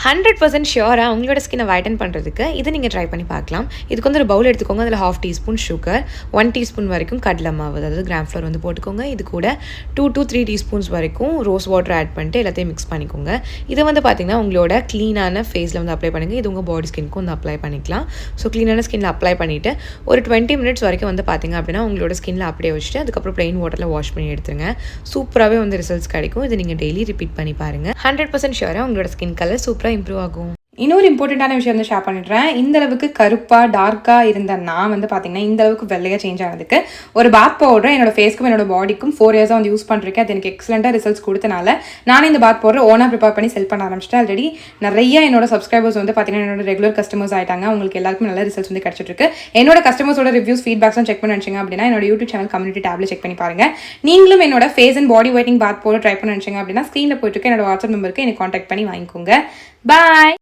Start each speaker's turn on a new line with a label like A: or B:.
A: 100% ஷியோராக உங்களோட ஸ்கின்னை வைட்டன் பண்ணுறதுக்கு இதை நீங்கள் ட்ரை பண்ணி பார்க்கலாம். இதுக்கு வந்து ஒரு பவுல் எடுத்துக்கோங்க. அதில் 1/2 டீஸ்பூன் சுகர், 1 டீஸ்பூன் வரைக்கும் கடலை மாவு, அதாவது கிராம் ஃப்ளோர் வந்து போட்டுக்கோங்க. இது கூட 2 to 3 டீஸ்பூன்ஸ் வரைக்கும் ரோஸ் வாட்டர் ஆட் பண்ணிட்டு எல்லாத்தையும் மிக்ஸ் பண்ணிக்கோங்க. இதை வந்து பார்த்திங்கன்னா உங்களோட க்ளீனான ஃபேஸில் வந்து அப்ளை பண்ணுங்கள். இது உங்கள் பாடி ஸ்கின்க்கும் வந்து அப்ளை பண்ணிக்கலாம். ஸோ க்ளீனான ஸ்கின்னில் அப்ளை பண்ணிவிட்டு ஒரு 20 மினிட்ஸ் வரைக்கும் வந்து பார்த்திங்க அப்படின்னா உங்களோட ஸ்கின்னில் அப்படியே வச்சுட்டு அதுக்கப்புறம் ப்ளெயின் வாட்டரில் வாஷ் பண்ணி எடுத்துருங்க. சூப்பராகவே வந்து ரிசல்ட்ஸ் கிடைக்கும். இதை நீங்கள் டெய்லி ரிப்பீட் பண்ணி பாருங்கள். 100% ஷியோராக உங்களோட ஸ்கின் கலர் சூப்பராக இம்ப்ரூவ் ஆகும்.
B: இன்னொரு இம்பார்ட்டண்ட்டான விஷயம் வந்து ஷேர் பண்ணிடுறேன். இந்த அளவுக்கு கருப்பாக டார்க்காக இருந்த நான் வந்து பார்த்தீங்கன்னா இந்த அளவுக்கு வெள்ளையாக சேஞ்ச் ஆனதுக்கு ஒரு பாத் பவுடர் என்னோட ஃபேஸ்க்கும் என்னோட பாடிக்கும் 4 இயர்ஸாக வந்து யூஸ் பண்ணிருக்கேன். அது எனக்கு எக்ஸலண்ட்டாக ரிசல்ட்ஸ் கொடுத்தனால நானே இந்த பாத் பவுடர் ஓனாக ப்ரிப்பேர் பண்ணி செல் பண்ண ஆரம்பிச்சிட்டேன். ஆல்ரெடி நிறைய என்னோட சப்ஸ்கிரைபர்ஸ் வந்து பார்த்தீங்கன்னா என்னோட ரெகுலர் கஸ்டமர்ஸ் ஆயிட்டாங்க. உங்களுக்கு எல்லாருக்கும் நல்ல ரிசல்ட்ஸ் வந்து கிடைச்சிட்டு என்னோட கஸ்டமர்ஸோட ரிவ்யூஸ் ஃபீட்பேக்ஸ்லாம் செக் பண்ணி நினச்சிங்க அப்படின்னா என்னோட யூடியூப் சேனல் கம்யூனிட்டி டேப்ல செக் பண்ணி பாருங்க. நீங்களும் என்னோட face and body whitening bath powder try பண்ண நினச்சிங்க அப்படின்னா ஸ்க்ரீனில் போயிட்டு என்னோட வாட்ஸ்அப் நம்பருக்கு எனக்கு கான்டாக்ட் பண்ணி வாங்கிக்கோங்க. பாய்.